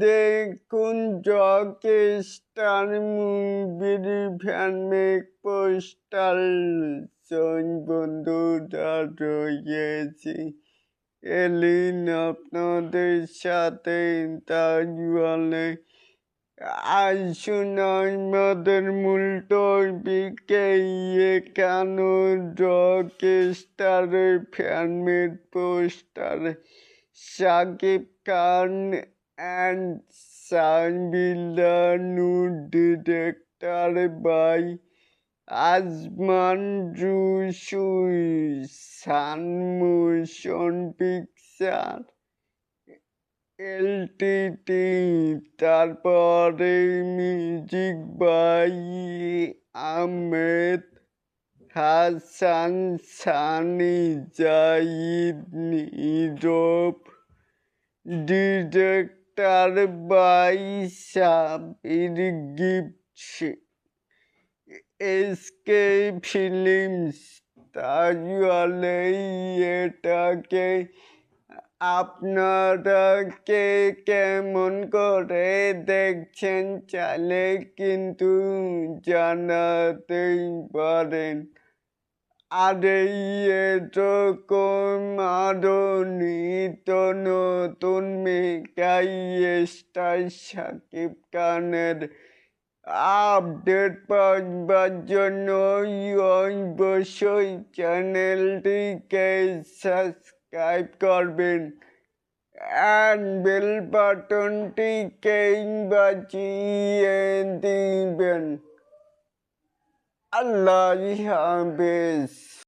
দেখুন রকস্টার মুভির ফ্যানমেক পোস্টার বন্ধুরা রয়েছে এলিন আপনাদের সাথে তাহলে আসুন আমাদের মূল টপিকে এখানে রকস্টারের fan made poster Shakib Khan and Sanvila Noor director by Azman Rushui Sun Motion Picture LTT তারপরে music by Ahmed Hasan Sunny Zahid Nirob director by Sabir gifts SK films তাহলে এটাকে আপনারা কে কেমন করে দেখছেন চাইলে কিন্তু জানাতেই পারেন। আর এরকম আরো নিত্য নতুন মেগাই স্টার শাকিব খানের আপডেট পাওয়ার জন্য অবশ্যই চ্যানেলটিকে সাবস্ক্রাইব করবেন and বেল বাটনটিকে বাজিয়ে দিবেন। আল্লাহ হাফেজ।